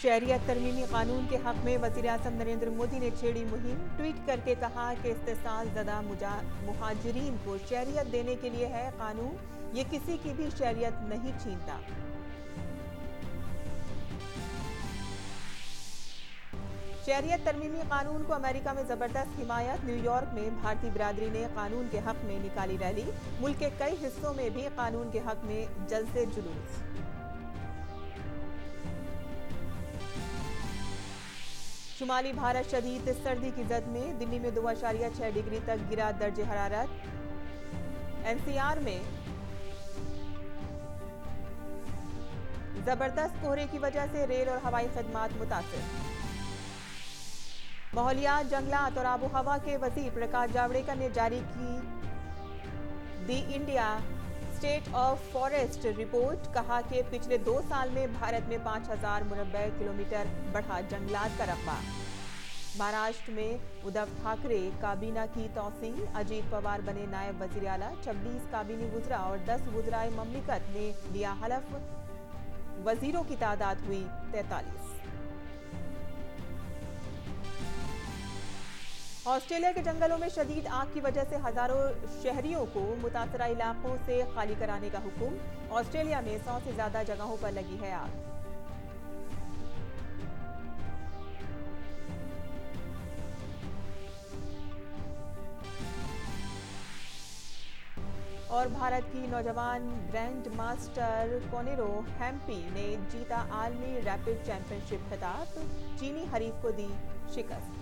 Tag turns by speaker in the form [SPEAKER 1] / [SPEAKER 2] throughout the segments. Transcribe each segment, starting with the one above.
[SPEAKER 1] शहरियत तरमीमी कानून के हक में वज़ीर-ए-आज़म नरेंद्र मोदी ने छेड़ी मुहिम। ट्वीट करके कहा कि इस्तेसाल ज़दा मुहाजिरीन को शहरियत देने के लिए है कानून, ये किसी की भी शहरियत नहीं छीनता। शहरियत तरमीमी कानून को अमेरिका में जबरदस्त हिमायत। न्यूयॉर्क में भारतीय बिरादरी ने कानून के हक में निकाली रैली। मुल्क के कई हिस्सों में भी कानून के हक में जलसे जुलूस। शुमाली भारत शदीद सर्दी की जद में। दिल्ली में 2.6 डिग्री तक गिरा दर्ज हरारत। एनसीआर में जबरदस्त कोहरे की वजह से रेल और हवाई खदमात मुतासिर। माहौलियात, जंगलात और आबो हवा के वज़ीर प्रकाश जावड़ेकर ने जारी की the India state of forest report. कहा कि पिछले 2 साल में भारत में 5000 मुरब्बा किलोमीटर बढ़ा जंगलात का रकबा। महाराष्ट्र में उद्धव ठाकरे काबीना की तौसीन। अजीत पवार बने नायब वज़ीर आला। 26 काबीनी वुज़रा और 10 वुज़राए ममलिकत ने लिया हलफ। वज़ीरों की तादाद हुई 43। ऑस्ट्रेलिया के जंगलों में शदीद आग की वजह से हजारों शहरियों को मुतासरा इलाकों से खाली कराने का हुक्म। ऑस्ट्रेलिया में 100 से ज्यादा जगहों पर लगी है आग। और भारत की नौजवान ग्रैंड मास्टर कोनेरो हेम्पी ने जीता आलमी रैपिड चैंपियनशिप खिताब। चीनी हरीफ को दी शिकस्त।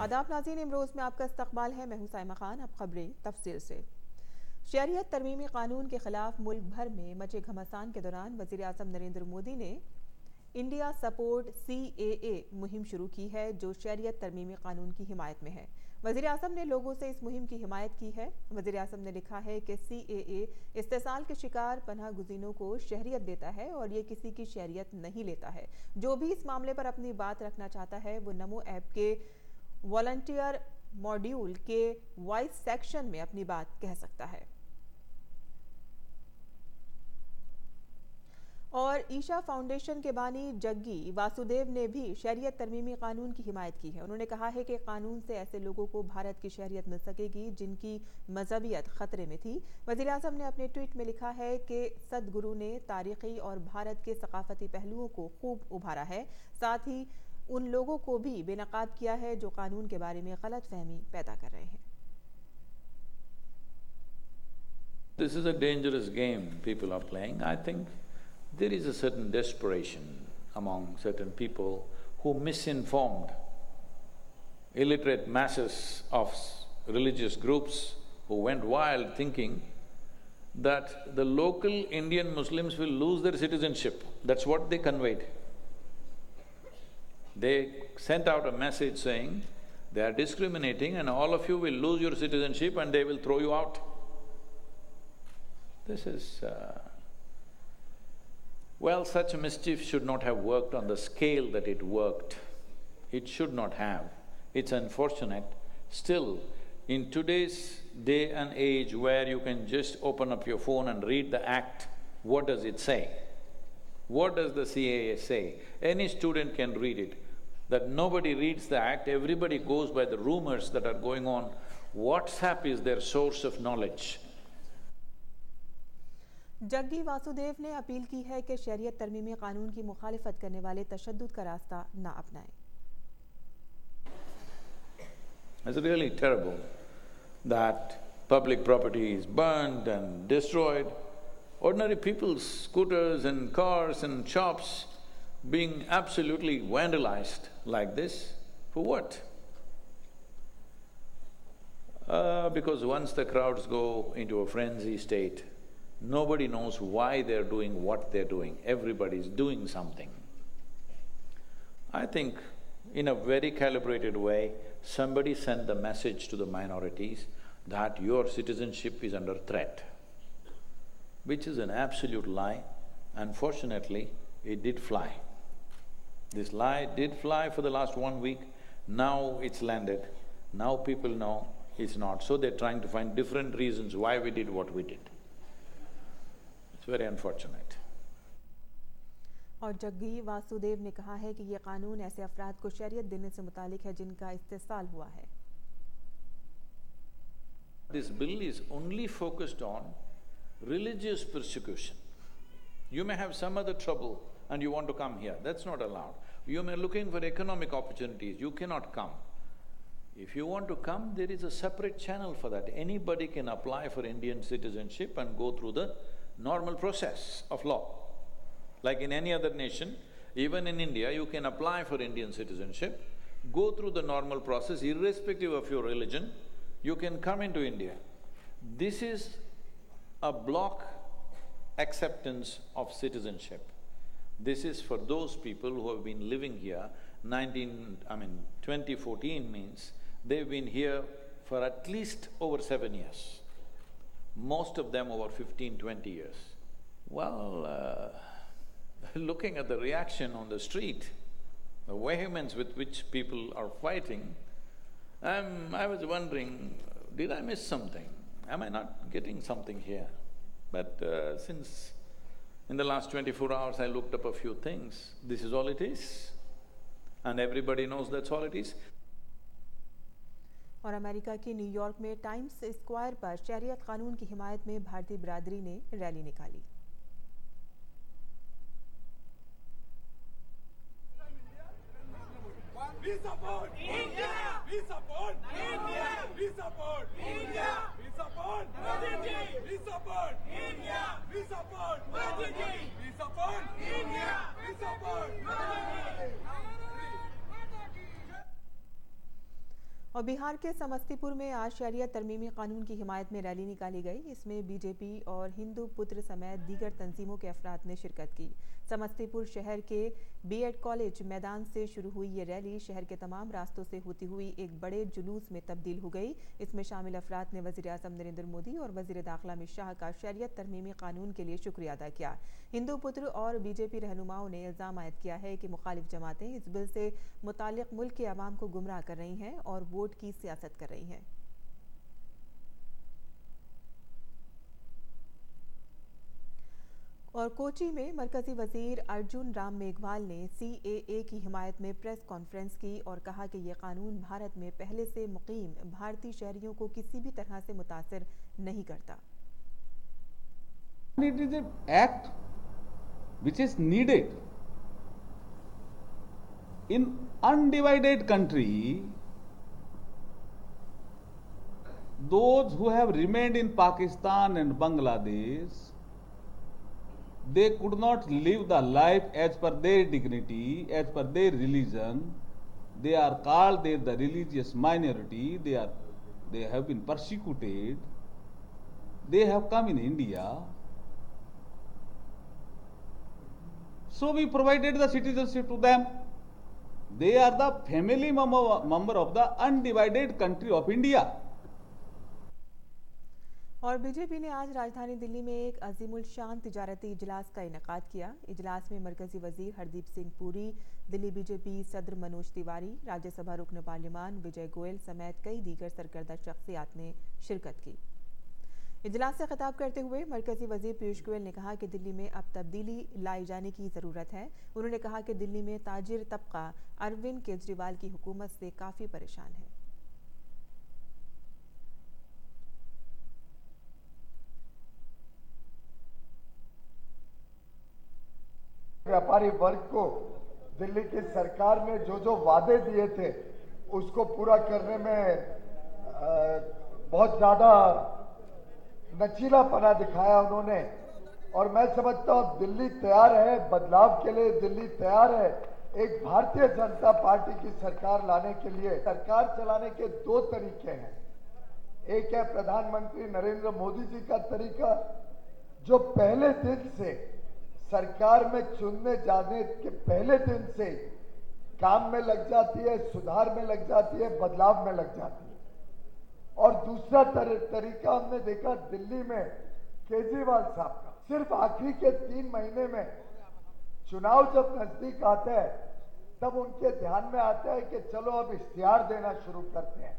[SPEAKER 1] आदाब नाज़रीन, इमरोज़ में आपका इस्तकबाल है। मैं हूं साइमा खान। अब खबरें तफसील से। शहरियत तरमीमी कानून के खिलाफ मुल्क भर में मचे घमासान के दौरान वज़ीर-ए-आज़म नरेंद्र मोदी ने इंडिया सपोर्ट CAA मुहिम शुरू की है, जो शहरियत तरमीमी कानून की हिमायत में है। वज़ीर-ए-आज़म ने लोगों से इस मुहिम की हिमायत की है। वज़ीर-ए-आज़म ने लिखा है कि CAA इस्तेसाल के शिकार पनाह गुज़ीनों को शहरियत देता है और ये किसी की शहरियत नहीं लेता है। जो भी इस मामले पर अपनी बात रखना चाहता है वो नमो ऐप के वॉलंटियर मॉड्यूल के वॉइस सेक्शन में अपनी बात कह सकता है। और ईशा फाउंडेशन के बानी जग्गी वासुदेव ने भी शहरियत तरमीमी कानून की हिमायत की है। उन्होंने कहा है कि कानून से ऐसे लोगों को भारत की शहरियत मिल सकेगी जिनकी मजहबियत खतरे में थी। वज़ीर-ए-आज़म ने अपने ट्वीट में लिखा है कि सदगुरु ने तारीखी और भारत के सकाफती पहलुओं को खूब उभारा है, साथ ही उन लोगों को भी बेनकाब किया है जो कानून के बारे में गलत फहमी पैदा कर रहे हैं।
[SPEAKER 2] This is a dangerous game people are playing. I think there is a certain desperation among certain people who misinformed illiterate masses of religious groups who went wild thinking that the local Indian Muslims will lose their citizenship. That's what they conveyed. They sent out a message saying, they are discriminating and all of you will lose your citizenship and they will throw you out. This is… well, such a mischief should not have worked on the scale that it worked. It should not have. It's unfortunate. Still, in today's day and age where you can just open up your phone and read the act, what does it say? What does the CAA say? Any student can read it. That nobody reads the act, everybody goes by the rumors that are going on. WhatsApp is their source of knowledge.
[SPEAKER 1] Jaggi Vasudev ने appeal की है कि शहरियत तरमीमी कानून की मुखालिफत करने वाले तशद्दुद का रास्ता न अपनाएं।
[SPEAKER 2] It's really terrible that public property is burned and destroyed. Ordinary people's scooters and cars and shops being absolutely vandalized like this, for what? Because once the crowds go into a frenzy state, nobody knows why they're doing what they're doing, everybody's doing something. I think in a very calibrated way, somebody sent the message to the minorities that your citizenship is under threat, which is an absolute lie. Unfortunately, it did fly. This lie did fly for the last 1 week, now it's landed. Now people know It's not. So they're trying to find different reasons why we did what we did. It's very unfortunate.
[SPEAKER 1] और जग्गी वासुदेव ने कहा है कि ये कानून ऐसे अफराद को शरीयत देने से मुतालिक है जिनका इस्तेसाल हुआ है।
[SPEAKER 2] This bill is only focused on religious persecution. You may have some other trouble and you want to come here, that's not allowed. You may be looking for economic opportunities, you cannot come. If you want to come, there is a separate channel for that. Anybody can apply for Indian citizenship and go through the normal process of law. Like in any other nation, even in India, you can apply for Indian citizenship, go through the normal process irrespective of your religion, you can come into India. This is a block acceptance of citizenship. This is for those people who have been living here 2014 means they've been here for at least over 7 years. Most of them over 15, 20 years. Well, looking at the reaction on the street, the vehemence with which people are fighting, I was wondering, did I miss something? Am I not getting something here? But since in the last 24 hours I looked up a few things, this is all it is. And everybody knows that's all it is.
[SPEAKER 1] और America के New York में times square पर शरीयत कानून की हिमायत में भारतीय बिरादरी ने रैली निकाली।
[SPEAKER 3] We support India! We support India! We support India! We support Modi! We support India! We support Modi! We support India! We support Modi!
[SPEAKER 1] और बिहार के समस्तीपुर में आज शरीयत तरमीमी कानून की हिमायत में रैली निकाली गई। इसमें बीजेपी और हिंदू पुत्र समेत दीगर तंजीमों के अफराद ने शिरकत की। समस्तीपुर शहर के बीएड कॉलेज मैदान से शुरू हुई ये रैली शहर के तमाम रास्तों से होती हुई एक बड़े जुलूस में तब्दील हो गई। इसमें शामिल अफराद ने वज़ीर आज़म नरेंद्र मोदी और वज़ीर दाखिला अमित शाह का शरीयत तरमीमी कानून के लिए शुक्रिया अदा किया। हिंदू पुत्र और बीजेपी रहनुमाओं ने इल्ज़ाम आयद किया है कि मुखालिफ जमातें इस बिल से मुताल्लिक़ मुल्क के अवाम को गुमराह कर रही हैं और वोट की सियासत कर रही हैं। और कोची में मरकजी वजीर अर्जुन राम मेघवाल ने CAA की हिमायत में प्रेस कॉन्फ्रेंस की और कहा कि ये कानून भारत में पहले से मुकीम भारतीय शहरियों को किसी भी तरह से मुतासिर नहीं करता।
[SPEAKER 4] It is an act which is needed in undivided country. Those who have remained in Pakistan and Bangladesh, they could not live the life as per their dignity, as per their religion. They are called the religious minority. They have been persecuted. They have come in India. So we provided the citizenship to them. They are the family member of the undivided country of India.
[SPEAKER 1] और BJP ने आज राजधानी दिल्ली में एक अजीमुल शान तिजारती इजलास का इनेकाद किया। इजलास में मरकजी वजीर हरदीप सिंह पुरी, दिल्ली बीजेपी सदर मनोज तिवारी, राज्यसभा रुकन पार्लियामान विजय गोयल समेत कई दीगर सरकर्दा शख्सियात ने शिरकत की। इजलास से खिताब करते हुए मरकजी वजीर पीयूष गोयल ने कहा कि दिल्ली में अब तब्दीली लाई जाने की ज़रूरत है। उन्होंने कहा कि दिल्ली में ताजिर तबका अरविंद केजरीवाल की हुकूमत से काफ़ी परेशान है।
[SPEAKER 5] व्यापारी वर्ग को दिल्ली की सरकार ने जो वादे दिए थे उसको पूरा करने में बहुत ज्यादा नचीलापना दिखाया उन्होंने। और मैं समझता हूं दिल्ली तैयार है बदलाव के लिए, दिल्ली तैयार है एक भारतीय जनता पार्टी की सरकार लाने के लिए। सरकार चलाने के दो तरीके हैं, एक है प्रधानमंत्री नरेंद्र मोदी जी का तरीका जो पहले दिन से सरकार में चुनने जाने के पहले दिन से काम में लग जाती है, सुधार में लग जाती है, बदलाव में लग जाती है। और दूसरा तरीका हमने देखा दिल्ली में केजरीवाल साहब का, सिर्फ आखिरी के 3 महीने में चुनाव जब नजदीक आता है तब उनके ध्यान में आता है कि चलो अब इश्तिहार देना शुरू करते हैं।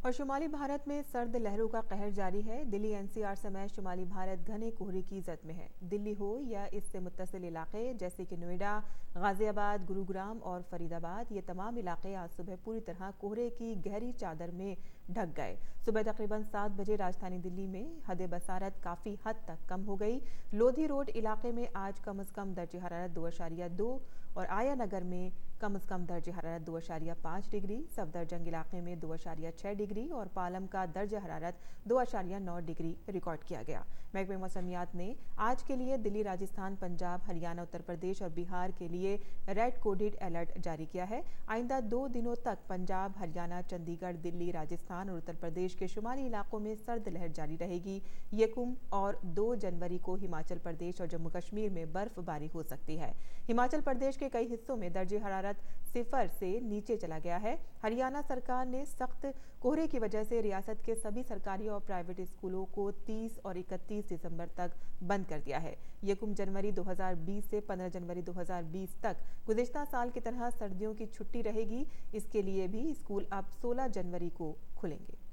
[SPEAKER 1] और शुमाली भारत में सर्द लहरों का कहर जारी है। दिल्ली एनसीआर समेत शुमाली भारत घने कोहरे की जद में है। दिल्ली हो या इससे मुत्तसिल इलाके जैसे कि नोएडा, गाजियाबाद, गुरुग्राम और फरीदाबाद, ये तमाम इलाके आज सुबह पूरी तरह कोहरे की गहरी चादर में ढक गए। सुबह तकरीबन 7 बजे राजधानी दिल्ली में हद बसारत काफ़ी हद तक कम हो गई। लोधी रोड इलाके में आज कम से कम दर्ज हरारत 2.2 और आया नगर में कम से कम दर्ज हरारत 2.5 डिग्री, सफदरजंग इलाके में 2.6 डिग्री और पालम का दर्ज हरारत 2.9 डिग्री रिकॉर्ड किया गया। महकमे मौसमियात ने आज के लिए दिल्ली, राजस्थान, पंजाब, हरियाणा, उत्तर प्रदेश और बिहार के लिए रेड कोडेड अलर्ट जारी किया है। आइंदा 2 दिनों तक पंजाब, हरियाणा, चंडीगढ़, दिल्ली, राजस्थान और उत्तर प्रदेश के शुमाली इलाकों में सर्द लहर जारी रहेगी। यकुम और 2 जनवरी को हिमाचल प्रदेश और जम्मू कश्मीर में बर्फबारी हो सकती है। हिमाचल प्रदेश के कई हिस्सों में दर्ज हरारत 0 से नीचे चला गया है। हरियाणा सरकार ने सख्त कोहरे की वजह से रियासत के सभी सरकारी और प्राइवेट स्कूलों को 30 और 31 दिसंबर तक बंद कर दिया है। यकुम जनवरी 2020 से 15 जनवरी 2020 तक गुज़िश्ता साल की तरह सर्दियों की छुट्टी रहेगी। इसके लिए भी स्कूल अब 16 जनवरी को खुलेंगे।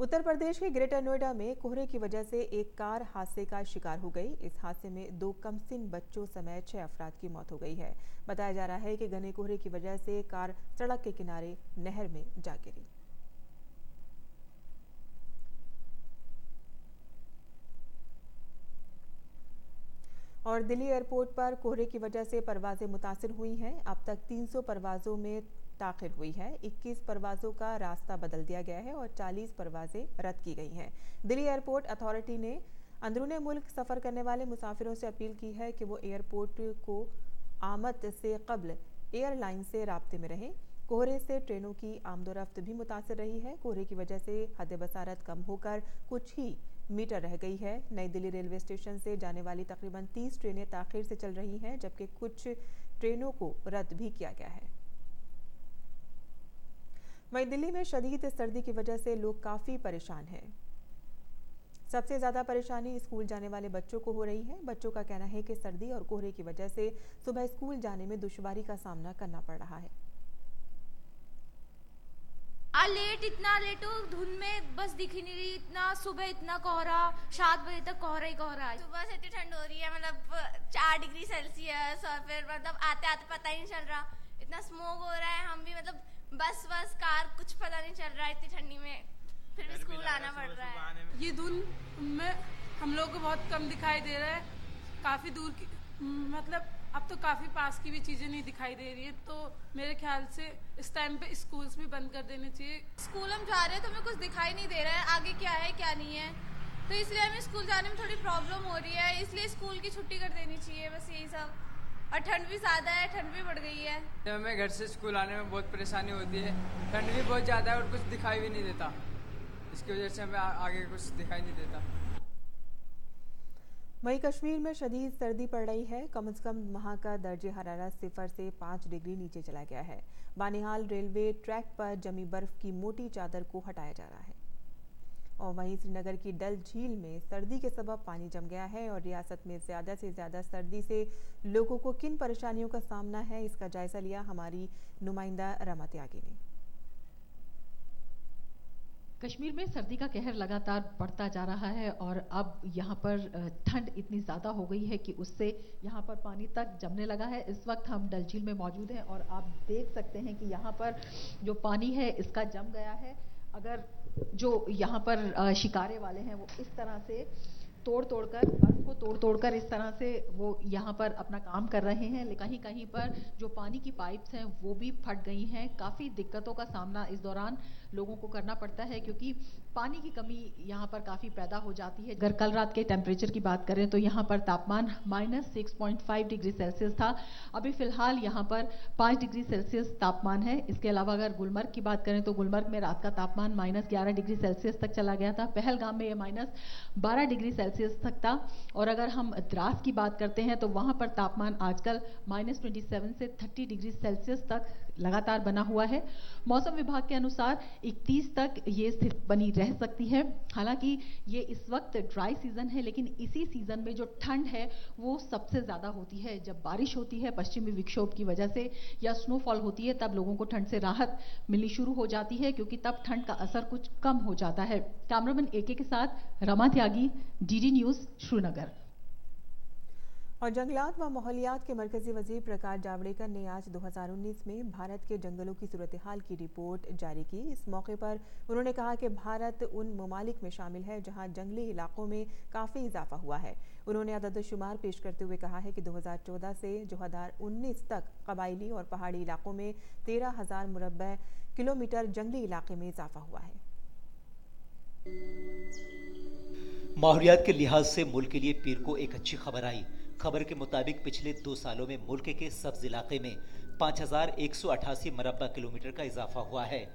[SPEAKER 1] उत्तर प्रदेश के ग्रेटर नोएडा में कोहरे की वजह से एक कार हादसे का शिकार हो गई। इस हादसे में 2 कमसिन बच्चों समेत 6 अफराद की मौत हो गई है। बताया जा रहा है कि घने कोहरे की वजह से कार सड़क के किनारे नहर में जा गिरी। और दिल्ली एयरपोर्ट पर कोहरे की वजह से परवाजें मुतासिर हुई हैं। अब तक 300 परवाजों में ताख़िर हुई है। 21 परवाजों का रास्ता बदल दिया गया है और 40 परवाजें रद्द की गई हैं। दिल्ली एयरपोर्ट अथॉरिटी ने अंदरूनी मुल्क सफ़र करने वाले मुसाफिरों से अपील की है कि वो एयरपोर्ट को आमद से कब्ल एयरलाइन से राब्ते में रहें। कोहरे से ट्रेनों की आमदोरफ्त भी मुतासिर रही है। कोहरे की वजह से हद बसारत कम होकर कुछ ही मीटर रह गई है। नई दिल्ली रेलवे स्टेशन से जाने वाली तकरीबन 30 ट्रेनें ताख़िर से चल रही हैं, जबकि कुछ ट्रेनों को रद्द भी किया गया है। वहीं दिल्ली में शदीद सर्दी की वजह से लोग काफ़ी परेशान हैं। सबसे ज़्यादा परेशानी स्कूल जाने वाले बच्चों को हो रही है। बच्चों का कहना है कि सर्दी और कोहरे की वजह से सुबह स्कूल जाने में दुश्वारी का सामना करना पड़ रहा है।
[SPEAKER 6] इतना लेट हो, धुंध में बस दिख ही नहीं रही। इतना सुबह इतना कोहरा, 7 बजे तक कोहरा ही कोहरा है।
[SPEAKER 7] सुबह से इतनी ठंड हो रही है, मतलब 4 डिग्री सेल्सियस, और फिर मतलब आते आते पता ही नहीं चल रहा। इतना स्मोक हो रहा है। हम भी मतलब बस कार कुछ पता नहीं चल रहा है इतनी ठंडी में, फिर भी स्कूल आना पड़ रहा है।
[SPEAKER 8] ये धुंध में हम लोग को बहुत कम दिखाई दे रहा है। काफ़ी दूर की, मतलब अब तो काफ़ी पास की भी चीज़ें नहीं दिखाई दे रही है। तो मेरे ख्याल से इस टाइम पे स्कूल्स भी बंद कर देने चाहिए।
[SPEAKER 9] स्कूल हम जा रहे हैं तो हमें कुछ दिखाई नहीं दे रहा है आगे क्या है क्या नहीं है, तो इसलिए हमें स्कूल जाने में थोड़ी प्रॉब्लम हो रही है। इसलिए स्कूल की छुट्टी कर देनी चाहिए, बस यही सब। और ठंड भी ज़्यादा है, ठंड भी बढ़ गई है।
[SPEAKER 10] तो हमें घर से स्कूल आने में बहुत परेशानी होती है। ठंड भी बहुत ज़्यादा है और कुछ दिखाई भी नहीं देता। इसकी वजह से हमें आगे कुछ दिखाई नहीं देता।
[SPEAKER 1] वहीं कश्मीर में शदीद सर्दी पड़ रही है। कम से कम वहाँ का दर्ज हरारत 0 से 5 डिग्री नीचे चला गया है। बानिहाल रेलवे ट्रैक पर जमी बर्फ की मोटी चादर को हटाया जा रहा है। और वहीं श्रीनगर की डल झील में सर्दी के सबब पानी जम गया है और रियासत में ज़्यादा से ज़्यादा सर्दी से लोगों को किन परेशानियों का सामना है, इसका जायजा लिया हमारी नुमाइंदा रमा त्यागी ने।
[SPEAKER 11] कश्मीर में सर्दी का कहर लगातार बढ़ता जा रहा है और अब यहाँ पर ठंड इतनी ज़्यादा हो गई है कि उससे यहाँ पर पानी तक जमने लगा है। इस वक्त हम डल झील में मौजूद हैं और आप देख सकते हैं कि यहाँ पर जो पानी है इसका जम गया है। अगर जो यहाँ पर शिकारे वाले हैं वो इस तरह से बर्फ को तोड़ कर इस तरह से वो यहाँ पर अपना काम कर रहे हैं, लेकिन कहीं पर जो पानी की पाइप्स हैं वो भी फट गई हैं। काफ़ी दिक्कतों का सामना इस दौरान लोगों को करना पड़ता है क्योंकि पानी की कमी यहाँ पर काफ़ी पैदा हो जाती है। अगर कल रात के टेम्परेचर की बात करें तो यहाँ पर तापमान -6.5 डिग्री सेल्सियस था। अभी फ़िलहाल यहाँ पर 5 डिग्री सेल्सियस तापमान है। इसके अलावा अगर गुलमर्ग की बात करें तो गुलमर्ग में रात का तापमान -11 डिग्री सेल्सियस तक चला गया था। पहलगाम में ये -12 डिग्री सेल्सियस तक था। और अगर हम द्रास की बात करते हैं तो वहाँ पर तापमान आजकल -27 से 30 डिग्री सेल्सियस तक लगातार बना हुआ है। मौसम विभाग के अनुसार 31 तक ये स्थिति बनी रह सकती है। हालांकि ये इस वक्त ड्राई सीजन है, लेकिन इसी सीजन में जो ठंड है वो सबसे ज़्यादा होती है। जब बारिश होती है पश्चिमी विक्षोभ की वजह से या स्नोफॉल होती है, तब लोगों को ठंड से राहत मिलनी शुरू हो जाती है, क्योंकि तब ठंड का असर कुछ कम हो जाता है। कैमरामैन AK के साथ रमा त्यागी, DD न्यूज़, श्रीनगर।
[SPEAKER 1] और जंगलात व माहौलियात के मरकजी वजीर प्रकाश जावड़ेकर ने आज 2019 में भारत के जंगलों की सूरत हाल की रिपोर्ट जारी की। इस मौके पर उन्होंने कहा कि भारत उन ममालिक में शामिल है जहां जंगली इलाकों में काफ़ी इजाफा हुआ है। उन्होंने अदद-ओ-शुमार पेश करते हुए कहा है कि 2014 से 2019 तक कबायली और पहाड़ी इलाकों में 13,000 मुरब्बा किलोमीटर जंगली इलाके में इजाफा हुआ है।
[SPEAKER 12] माहौलियात के लिहाज से मुल्क के लिए पीर को एक अच्छी खबर आई। खबर के मुताबिक पिछले 2 सालों में मुल्क के सब्ज इलाके में 5,188 मुरब्बा किलोमीटर का इजाफा हुआ है,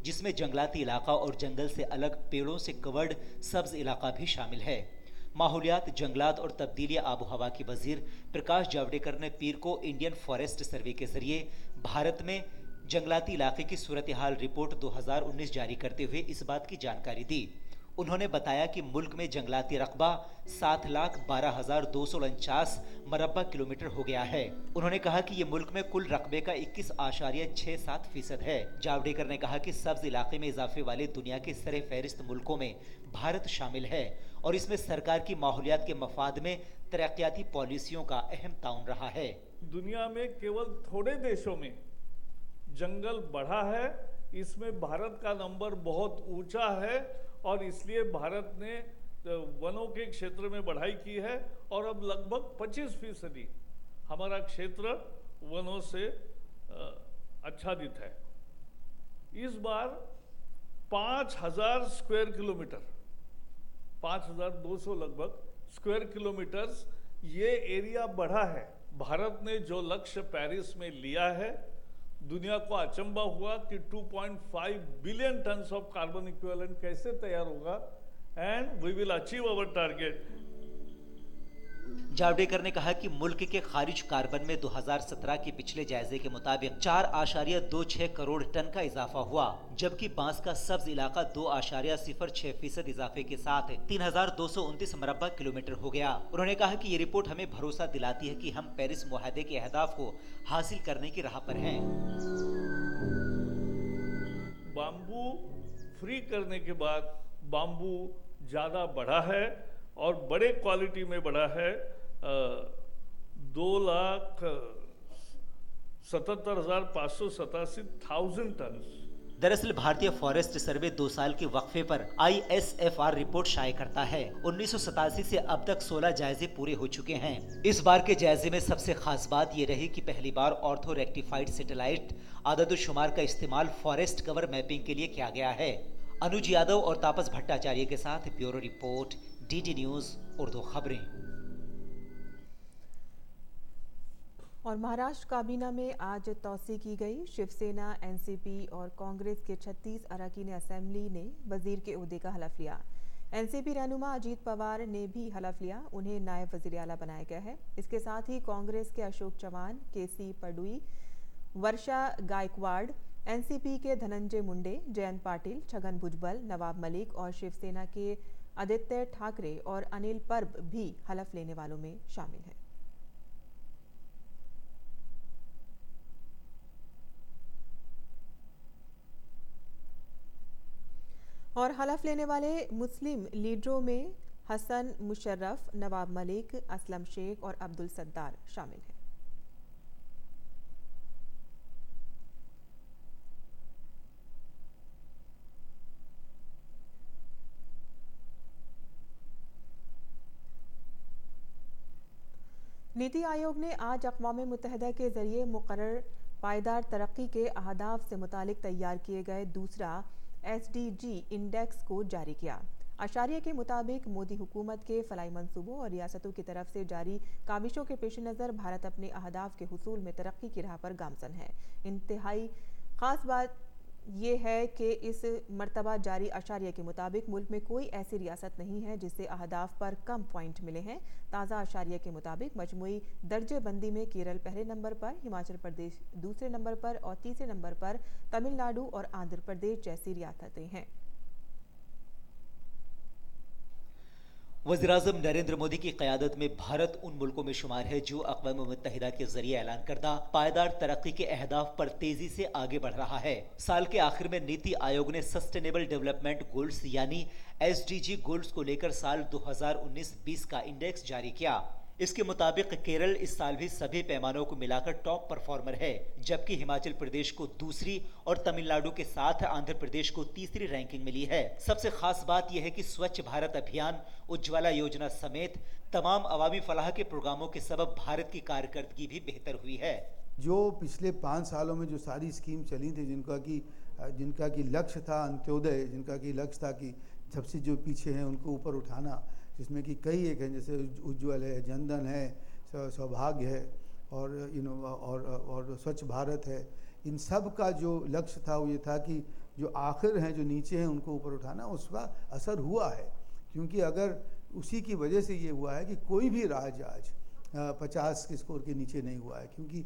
[SPEAKER 12] जिसमें जंगलाती इलाका और जंगल से अलग पेड़ों से कवर्ड सब्ज इलाका भी शामिल है। माहौलियात, जंगलात और तब्दीली आबो हवा के वजीर प्रकाश जावड़ेकर ने पीर को इंडियन फॉरेस्ट सर्वे के जरिए भारत में जंगलाती इलाके की सूरत हाल रिपोर्ट 2019 जारी करते हुए इस बात की जानकारी दी। उन्होंने बताया कि मुल्क में जंगलाती रकबा 7,12,249 मुरब्बा किलोमीटर हो गया है। उन्होंने कहा कि ये मुल्क में कुल रकबे का 21.67% है। जावड़ेकर ने कहा कि सब्ज इलाके में इजाफे वाले दुनिया के सरे फहरिस्त मुल्कों में भारत शामिल है और इसमें सरकार की माहौलियात के मफाद में तरक्याती पॉलिसियों का अहम ताउन रहा है।
[SPEAKER 13] दुनिया में केवल थोड़े देशों में जंगल बढ़ा है, इसमें भारत का नंबर बहुत ऊंचा है और इसलिए भारत ने वनों के क्षेत्र में बढ़ाई की है और अब लगभग 25% हमारा क्षेत्र वनों से आच्छादित है। इस बार 5,000 स्क्वायर किलोमीटर, 5,200 लगभग स्क्वायर किलोमीटर्स ये एरिया बढ़ा है। भारत ने जो लक्ष्य पेरिस में लिया है, दुनिया को अचंबा हुआ कि 2.5 billion tons of carbon equivalent कैसे तैयार होगा and we will achieve our target.
[SPEAKER 12] Javadekar ने कहा कि मुल्क के खारिज कार्बन में 2017 के पिछले जायजे के मुताबिक 4.26 करोड़ टन का इजाफा हुआ, जबकि बांस का सब्ज इलाका 2.06% इजाफे के साथ 3,229 मुरब्बा किलोमीटर हो गया। उन्होंने कहा कि ये रिपोर्ट हमें भरोसा दिलाती है कि हम पेरिस मुआहदे के अहदाफ को हासिल करने की राह पर हैं।
[SPEAKER 13] बाम्बू फ्री करने के बाद बाम्बू ज्यादा बढ़ा है और बड़े क्वालिटी में बढ़ा है। 2,77,587 टन।
[SPEAKER 12] दरअसल भारतीय फॉरेस्ट सर्वे 2 साल के वक्फे पर ISFR रिपोर्ट शाये करता है। 1987 से अब तक 16 जायजे पूरे हो चुके हैं। इस बार के जायजे में सबसे खास बात ये रही कि पहली बार ऑर्थो रेक्टिफाइड सैटेलाइट आदद-ओ-शुमार का इस्तेमाल फॉरेस्ट कवर मैपिंग के लिए किया गया है। अनुज यादव और तापस भट्टाचार्य के साथ bureau report, DD news Urdu खबरें।
[SPEAKER 1] और महाराष्ट्र काबीना में आज तौसी की गई। शिवसेना, NCP और कांग्रेस के 36 अरकान असेंबली ने वजीर के ओहदे का हलफ लिया। NCP रहनुमा अजीत पवार ने भी हलफ लिया, उन्हें नायब वजीर आला बनाया गया है। इसके साथ ही कांग्रेस के अशोक चव्हाण, KC पडुई, वर्षा गायकवाड़, NCP के धनंजय मुंडे, जयंत पाटिल, छगन भुजबल, नवाब मलिक और शिवसेना के आदित्य ठाकरे और अनिल परब भी हलफ लेने वालों में शामिल हैं। और हलफ लेने वाले मुस्लिम लीडरों में हसन मुशर्रफ, नवाब मलिक, असलम शेख और अब्दुल सत्तार शामिल हैं। नीति आयोग ने आज अक़वाम मुत्तहिदा के जरिए मुकर्रर पायदार तरक्की के अहदाफ से मुतालिक तैयार किए गए दूसरा SDG इंडेक्स को जारी किया। आशारिया के मुताबिक मोदी हुकूमत के फलाई मंसूबों और रियासतों की तरफ से जारी काविशों के पेश नज़र भारत अपने अहदाफ के हुसूल में तरक्की की राह पर गामजन है। इंतहाई खास बात ये है कि इस मर्तबा जारी अशारिया के मुताबिक मुल्क में कोई ऐसी रियासत नहीं है जिससे अहदाफ पर कम पॉइंट मिले हैं। ताज़ा अशारिया के मुताबिक मजमूई दर्जे बंदी में केरल पहले नंबर पर, हिमाचल प्रदेश दूसरे नंबर पर और तीसरे नंबर पर तमिलनाडु और आंध्र प्रदेश जैसी रियासतें हैं।
[SPEAKER 12] वज़ीर-ए-आज़म नरेंद्र मोदी की क़यादत में भारत उन मुल्कों में शुमार है जो अक़वाम मुत्तहिदा के जरिए ऐलान करदा पायदार तरक्की के अहदाफ पर तेजी से आगे बढ़ रहा है। साल के आखिर में नीति आयोग ने सस्टेनेबल डेवलपमेंट गोल्स यानी SDG गोल्स को लेकर साल 2019-20 का इंडेक्स जारी किया। इसके मुताबिक केरल इस साल भी सभी पैमानों को मिलाकर टॉप परफॉर्मर है, जबकि हिमाचल प्रदेश को दूसरी और तमिलनाडु के साथ आंध्र प्रदेश को तीसरी रैंकिंग मिली है। सबसे खास बात यह है कि स्वच्छ भारत अभियान, उज्ज्वला योजना समेत तमाम अवामी फलाह के प्रोग्रामों के सबब भारत की कारकर्दगी भी बेहतर हुई है।
[SPEAKER 14] जो पिछले 5 सालों में जो सारी स्कीम चली थी, जिनका की लक्ष्य था अंत्योदय, जिनका की लक्ष्य था कि सबसे जो पीछे हैं उनको ऊपर उठाना, जिसमें कि कई एक हैं, जैसे उज्ज्वल है, जनधन है, सौभाग्य है और और स्वच्छ भारत है। इन सब का जो लक्ष्य था वो ये था कि जो आखिर हैं, जो नीचे हैं, उनको ऊपर उठाना। उसका असर हुआ है, क्योंकि अगर उसी की वजह से ये हुआ है कि कोई भी राज्य आज 50 के स्कोर के नीचे नहीं हुआ है, क्योंकि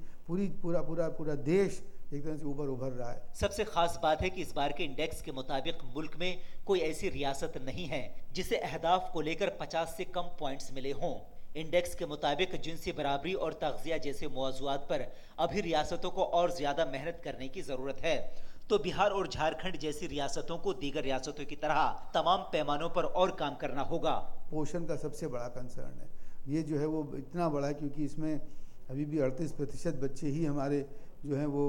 [SPEAKER 14] पूरा देश एक तरह से ऊपर उभर रहा है।
[SPEAKER 12] सबसे खास बात है कि इस बार के इंडेक्स के मुताबिक मुल्क में कोई ऐसी रियासत नहीं है जिसे अहदाफ को लेकर 50 से कम पॉइंट्स मिले हों। इंडेक्स के मुताबिक जिनसी बराबरी और तग़ज़िया जैसे मौज़ूआत पर अभी रियासतों को और ज्यादा मेहनत करने की जरूरत है, तो बिहार और झारखंड जैसी रियासतों को दीगर रियासतों की तरह तमाम पैमानों पर और काम करना होगा।
[SPEAKER 14] पोषण का सबसे बड़ा कंसर्न है, ये जो है वो इतना बड़ा है क्योंकि इसमें अभी भी 38% बच्चे ही हमारे जो हैं वो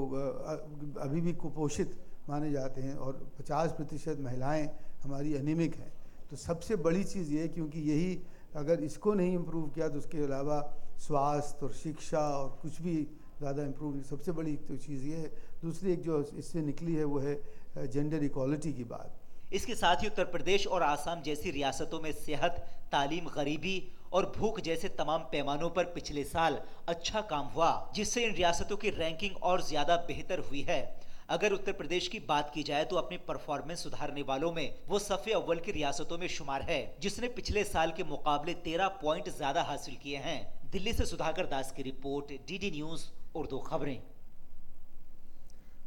[SPEAKER 14] अभी भी कुपोषित माने जाते हैं और 50% महिलाएं हमारी एनीमिक हैं। तो सबसे बड़ी चीज़ ये है, क्योंकि यही अगर इसको नहीं इम्प्रूव किया तो उसके अलावा स्वास्थ्य और शिक्षा और कुछ भी ज़्यादा इम्प्रूव, सबसे बड़ी तो चीज़ ये है। दूसरी एक जो इससे निकली है वो है जेंडर इक्वालिटी की बात।
[SPEAKER 12] इसके साथ ही उत्तर प्रदेश और आसाम जैसी रियासतों में सेहत, तालीम, गरीबी और भूख जैसे तमाम पैमानों पर पिछले साल अच्छा काम हुआ, जिससे इन रियासतों की रैंकिंग और ज्यादा बेहतर हुई है। अगर उत्तर प्रदेश की बात की जाए तो अपनी परफॉर्मेंस सुधारने वालों में वो सफ़े अव्वल की रियासतों में शुमार है, जिसने पिछले साल के मुकाबले 13 पॉइंट ज्यादा हासिल किए हैं। दिल्ली से सुधाकर दास की रिपोर्ट, DD न्यूज़ उर्दू खबरें।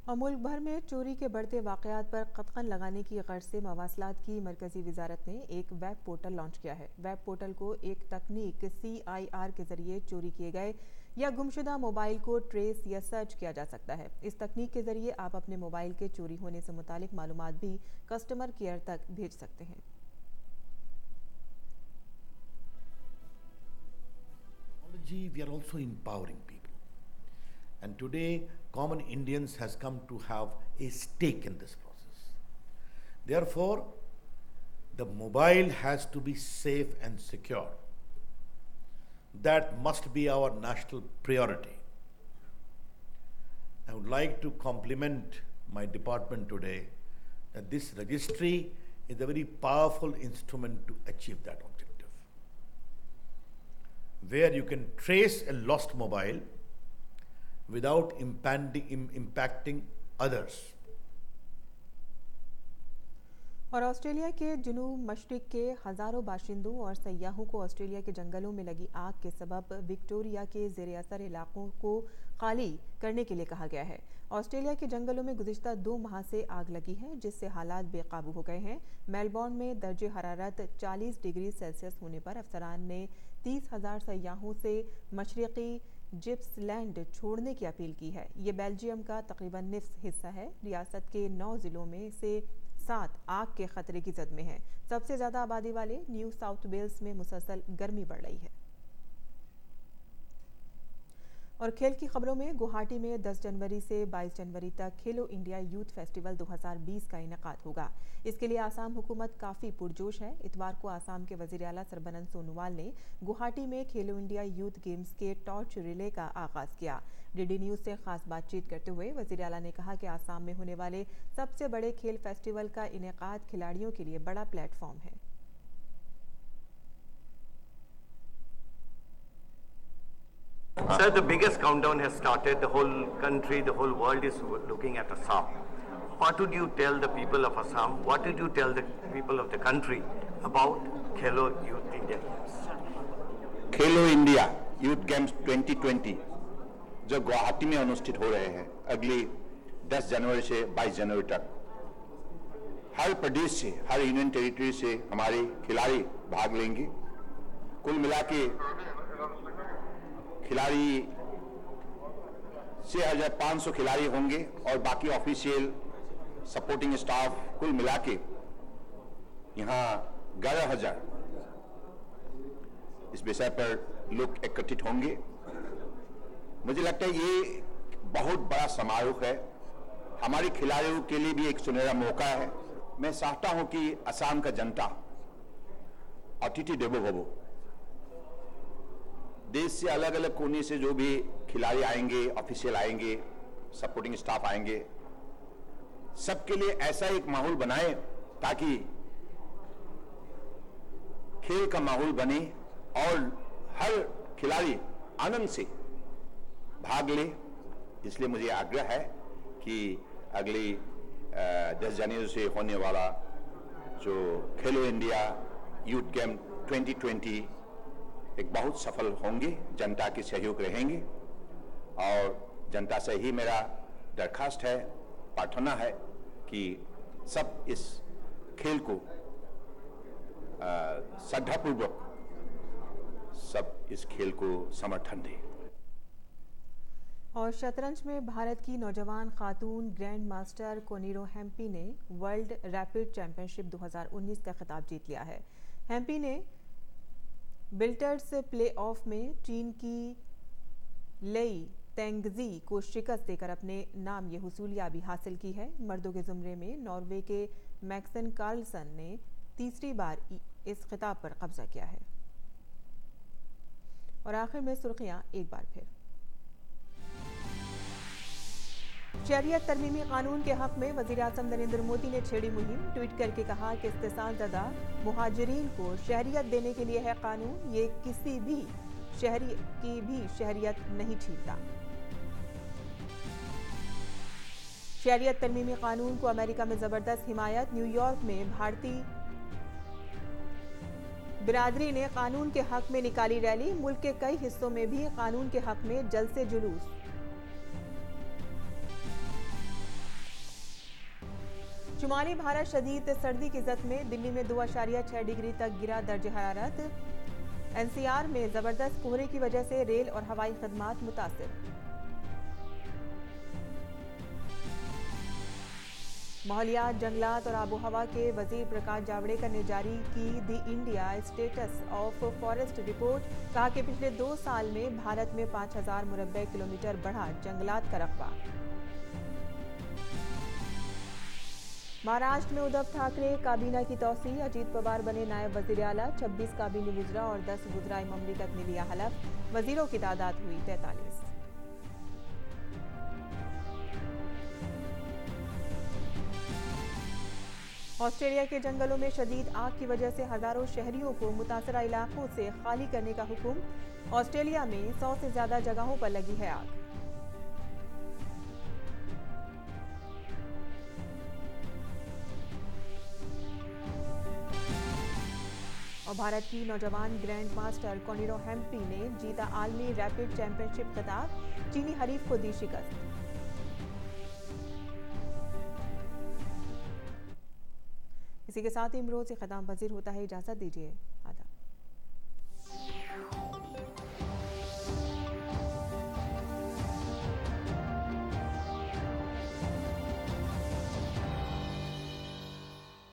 [SPEAKER 1] और मुल्क भर में चोरी के बढ़ते वाक़यात पर कतकन लगाने की गर्ज से मवासलात की मरकज़ी वजारत ने एक वेब पोर्टल लॉन्च किया है। वेब पोर्टल को एक तकनीक CIR के जरिए चोरी किए गए या गुमशुदा मोबाइल को ट्रेस या सर्च किया जा सकता है। इस तकनीक के जरिए आप अपने मोबाइल के चोरी होने से मुतालिक मालूमात भी कस्टमर केयर तक भेज सकते हैं।
[SPEAKER 15] We are also empowering people, and today common Indians has come to have a stake in this process. Therefore, the mobile has to be safe and secure. That must be our national priority. I would like to compliment my department today that this registry is a very powerful instrument to achieve that objective, where you can trace a lost mobile without impacting others.
[SPEAKER 1] और Australia के जुनूब मशरिक के हज़ारों बाशिंदों और सयाहों को Australia के जंगलों में लगी आग के सबब विक्टोरिया के ज़ेर असर इलाकों को खाली करने के लिए कहा गया है। ऑस्ट्रेलिया के जंगलों में गुज़िश्ता 2 माह से आग लगी है, जिससे हालात बेकाबू हो गए हैं। मेलबोर्न में दर्जे हरारत 40 डिग्री सेल्सियस होने पर अफसरान ने 30,000 सयाहों से मशरिकी जिप्सलैंड छोड़ने की अपील की है। ये बेल्जियम का तकरीबन निस्फ हिस्सा है। रियासत के 9 ज़िलों में से 7 आग के खतरे की जद में हैं। सबसे ज़्यादा आबादी वाले न्यू साउथ वेल्स में मुसलसल गर्मी बढ़ रही है। और खेल की खबरों में गुवाहाटी में 10 जनवरी से 22 जनवरी तक खेलो इंडिया यूथ फेस्टिवल 2020 का इनेकाद होगा। इसके लिए आसाम हुकूमत काफ़ी पुरजोश है। इतवार को आसाम के वज़ीर आला सरबानंद सोनोवाल ने गुवाहाटी में खेलो इंडिया यूथ गेम्स के टॉर्च रिले का आगाज़ किया। DD न्यूज़ से खास बातचीत करते हुए वज़ीर आला ने कहा कि आसाम में होने वाले सबसे बड़े खेल फेस्टिवल का इनेकाद खिलाड़ियों के लिए बड़ा प्लेटफॉर्म है।
[SPEAKER 16] Sir, the biggest countdown has started. The whole country, the whole world is looking at Assam. what would you tell the people of Assam, what would you tell the people of the country about Khelo Youth India Games?
[SPEAKER 17] Khelo India youth games 2020 जो गुवाहाटी में अनुष्ठित हो रहे हैं अगली 10 जनवरी से 22 जनवरी तक, हर प्रदेश से, हर union territory से हमारे खिलाड़ी भाग लेंगे। कुल मिला के खिलाड़ी 6,500 खिलाड़ी होंगे और बाकी ऑफिशियल सपोर्टिंग स्टाफ कुल मिला के यहाँ 11,000 इस विषय पर लोग एकत्रित होंगे। मुझे लगता है ये बहुत बड़ा समारोह है, हमारे खिलाड़ियों के लिए भी एक सुनहरा मौका है। मैं चाहता हूं कि असम का जनता अतिथि देवो भव, देश से अलग अलग कोने से जो भी खिलाड़ी आएंगे, ऑफिशियल आएंगे, सपोर्टिंग स्टाफ आएंगे, सबके लिए ऐसा एक माहौल बनाए ताकि खेल का माहौल बने और हर खिलाड़ी आनंद से भाग ले। इसलिए मुझे आग्रह है कि अगली 10 जनवरी से होने वाला जो खेलो इंडिया यूथ गेम 2020 एक बहुत सफल होंगे, जनता के सहयोग रहेंगे और जनता से ही मेरा दरखास्त है, प्रार्थना है कि सब इस खेल को श्रद्धापूर्वक सब इस खेल को समर्थन दें।
[SPEAKER 1] और शतरंज में भारत की नौजवान खातून ग्रैंड मास्टर कोनीरो हेम्पी ने वर्ल्ड रैपिड चैंपियनशिप 2019 का खिताब जीत लिया है। हेम्पी ने बिल्टर्स प्लेऑफ में चीन की लेई तेंगजी को शिकस्त देकर अपने नाम ये हुसूलियाबी हासिल की है। मर्दों के जुमरे में नॉर्वे के मैक्सन कार्लसन ने तीसरी बार इस खिताब पर कब्जा किया है। और आखिर में सुर्खियां एक बार फिर। शहरियत तरमीमी कानून के हक में वज़ीर आज़म नरेंद्र मोदी ने छेड़ी मुहिम, ट्वीट करके कहा कि इस्तेसालज़दा मुहाजिरीन को शहरियत देने के लिए है कानून, ये किसी भी शहरी की भी शहरियत नहीं छीनता। शहरियत तरमीमी कानून को अमेरिका में जबरदस्त हिमायत, न्यूयॉर्क में भारतीय बिरादरी ने कानून के हक में निकाली रैली, मुल्क के कई हिस्सों में भी कानून के हक में जलसे जुलूस। शुमाली भारत शदीद सर्दी की जद में, दिल्ली में 2.6 डिग्री तक गिरा दर्ज हरारत। एनसीआर में जबरदस्त कोहरे की वजह से रेल और हवाई खदमात मुतासिर। माहौलियात, जंगलात और आबो हवा के वजीर प्रकाश जावड़ेकर ने जारी की the India status of forest report. कहा कि पिछले 2 साल में भारत में 5,000 मुरब्बे किलोमीटर बढ़ा जंगलात का रकबा। महाराष्ट्र में उद्धव ठाकरे काबीना की तौसी, अजीत पवार बने नायब वजीर आला। 26 काबीनी वुज़रा और 10 वुज़राए ममलिकत ने लिया हलफ, वजीरों की तादाद हुई 43। ऑस्ट्रेलिया के जंगलों में शदीद आग की वजह से हजारों शहरियों को मुतासरा इलाकों से खाली करने का हुक्म। ऑस्ट्रेलिया में 100 से ज्यादा जगहों पर लगी है आग। और भारत की नौजवान ग्रैंड मास्टर कोनीरो हेम्पी ने जीता आलमी रैपिड चैंपियनशिप खिताब, चीनी हरीफ को दी शिकस्त। इसी के साथ ही इमरोज से खत्म पजीर होता है, इजाजत दीजिए।